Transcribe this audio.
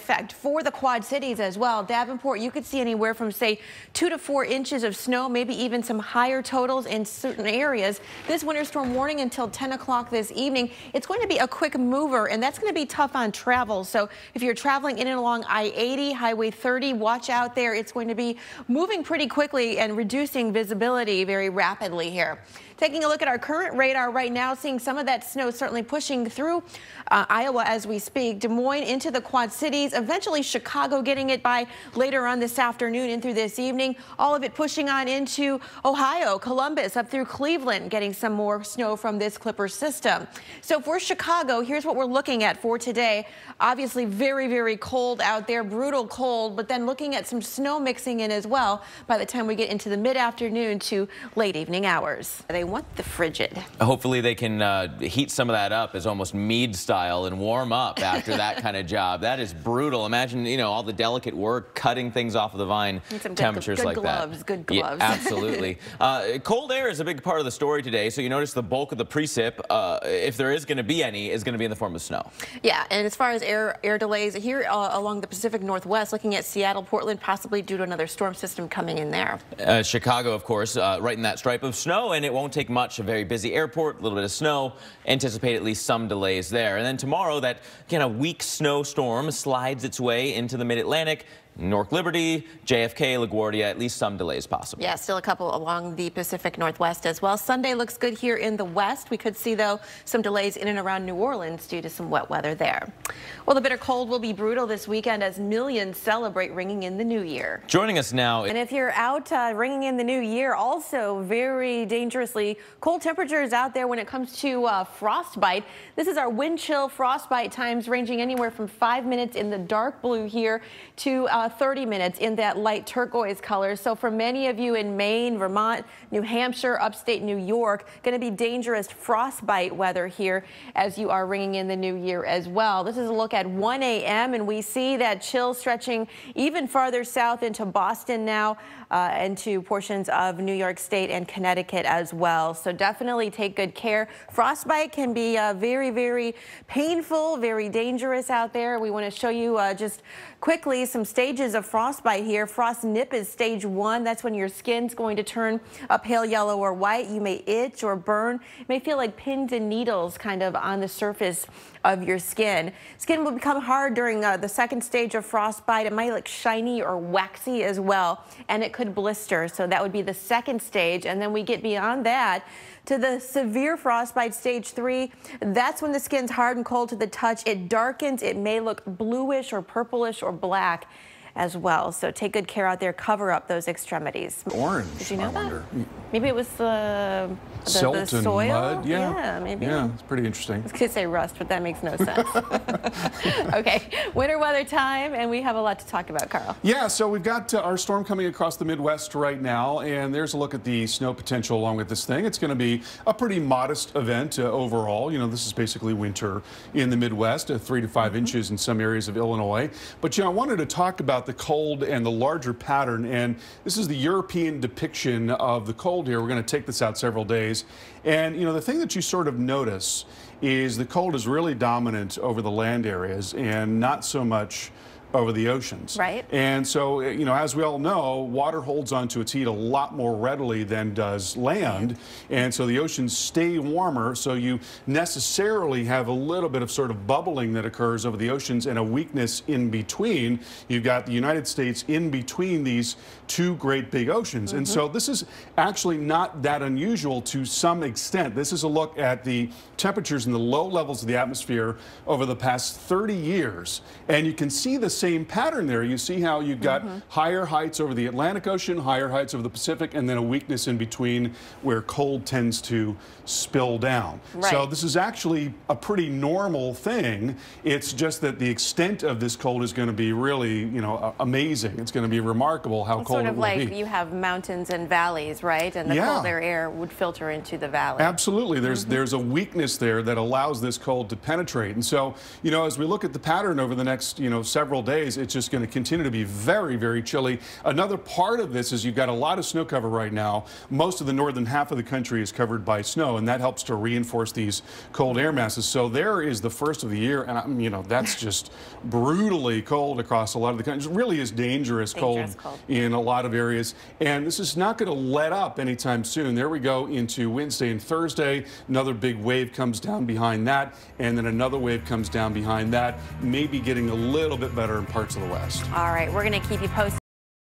effect for the Quad Cities as well. Davenport, you could see anywhere from, say, 2 to 4 inches of snow, maybe even some higher totals in certain areas. This winter storm warning until 10 o'clock this evening. It's going to be a quick mover, and that's going to be tough on travel. So if you're traveling in and along I-80, Highway 30, watch out there. It's going to be moving pretty quickly and reducing visibility very rapidly here. Taking a look at our current radar right now, seeing some of that snow certainly pushing through Iowa as we speak. Des Moines into the Quad Cities, eventually Chicago getting it by later on this afternoon and through this evening. All of it pushing on into Ohio, Columbus, up through Cleveland, getting some more snow from this Clipper system. So for Chicago, here's what we're looking at for today. Obviously very, very cold out there, brutal cold, but then looking at some snow mixing in as well by the time we get into the mid-afternoon to late evening hours. They want the frigid. Hopefully they can heat some of that up as almost mead style and warm up after that kind of job. That is brutal. Imagine, you know, all the delicate work, cutting things off of the vine, temperatures like that. Good gloves. Yeah, absolutely. Cold air is a big part of the story today, so you notice the bulk of the precip, if there is going to be any, is going to be in the form of snow. Yeah, and as far as air delays here along the Pacific Northwest, looking at Seattle, Portland, possibly due to another storm system coming in there. Chicago, of course, right in that stripe of snow, and it won't take much. A very busy airport, a little bit of snow. Anticipate at least some delays there. And then tomorrow, that kind of weak snowstorm slides its way into the mid-Atlantic. Newark Liberty, JFK, LaGuardia, at least some delays possible. Yeah, still a couple along the Pacific Northwest as well. Sunday looks good here in the west. We could see, though, some delays in and around New Orleans due to some wet weather there. Well, the bitter cold will be brutal this weekend as millions celebrate ringing in the new year. Joining us now. And if you're out ringing in the new year, also very dangerously cold temperatures out there when it comes to frostbite. This is our wind chill frostbite times ranging anywhere from 5 minutes in the dark blue here to 30 minutes in that light turquoise color. So for many of you in Maine, Vermont, New Hampshire, upstate New York, going to be dangerous frostbite weather here as you are ringing in the new year as well. This is a look at 1 a.m. and we see that chill stretching even farther south into Boston now and to portions of New York State and Connecticut as well. So definitely take good care. Frostbite can be very, very painful, very dangerous out there. We want to show you just quickly some stages of frostbite here. Frost nip is stage 1. That's when your skin's going to turn a pale yellow or white. You may itch or burn. It may feel like pins and needles kind of on the surface of your skin. Skin will become hard during the second stage of frostbite. It might look shiny or waxy as well, and it could blister. So that would be the second stage. And then we get beyond that to the severe frostbite stage 3. That's when the skin's hard and cold to the touch. It darkens. It may look bluish or purplish or black as well. So take good care out there. Cover up those extremities. Orange. Did you know I that? wonder. Maybe it was the Silt the and soil? mud. Yeah, maybe. Yeah, it's pretty interesting. I was going to say rust, but that makes no sense. Okay, winter weather time, and we have a lot to talk about, Carl. Yeah, so we've got our storm coming across the Midwest right now, and there's a look at the snow potential along with this thing. It's going to be a pretty modest event overall. You know, this is basically winter in the Midwest, 3 to 5 inches in some areas of Illinois. But, you know, I wanted to talk about the cold and the larger pattern, and this is the European depiction of the cold here. We're going to take this out several days. And, you know, the thing that you sort of notice is the cold is really dominant over the land areas and not so much over the oceans. Right. And so, you know, as we all know, water holds onto its heat a lot more readily than does land. And so the oceans stay warmer, so you necessarily have a little bit of sort of bubbling that occurs over the oceans and a weakness in between. You've got the United States in between these two great big oceans. And so this is actually not that unusual to some extent. This is a look at the temperatures in the low levels of the atmosphere over the past 30 years. And you can see the same pattern there. You see how you've got higher heights over the Atlantic Ocean, higher heights over the Pacific, and then a weakness in between where cold tends to spill down. Right. So this is actually a pretty normal thing. It's just that the extent of this cold is going to be really, you know, amazing. It's going to be remarkable how cold sort of it will like be. you have mountains and valleys, right? And the colder air would filter into the valley. Absolutely. There's a weakness there that allows this cold to penetrate. And so, you know, as we look at the pattern over the next, you know, several days, it's just going to continue to be very, very chilly. Another part of this is you've got a lot of snow cover right now. Most of the northern half of the country is covered by snow, and that helps to reinforce these cold air masses. So there is the first of the year, and you know, that's just brutally cold across a lot of the country. It really is dangerous cold in a lot of areas, and this is not going to let up anytime soon. There we go into Wednesday and Thursday. Another big wave comes down behind that, and then another wave comes down behind that, maybe getting a little bit better in parts of the west. All right, we're going to keep you posted.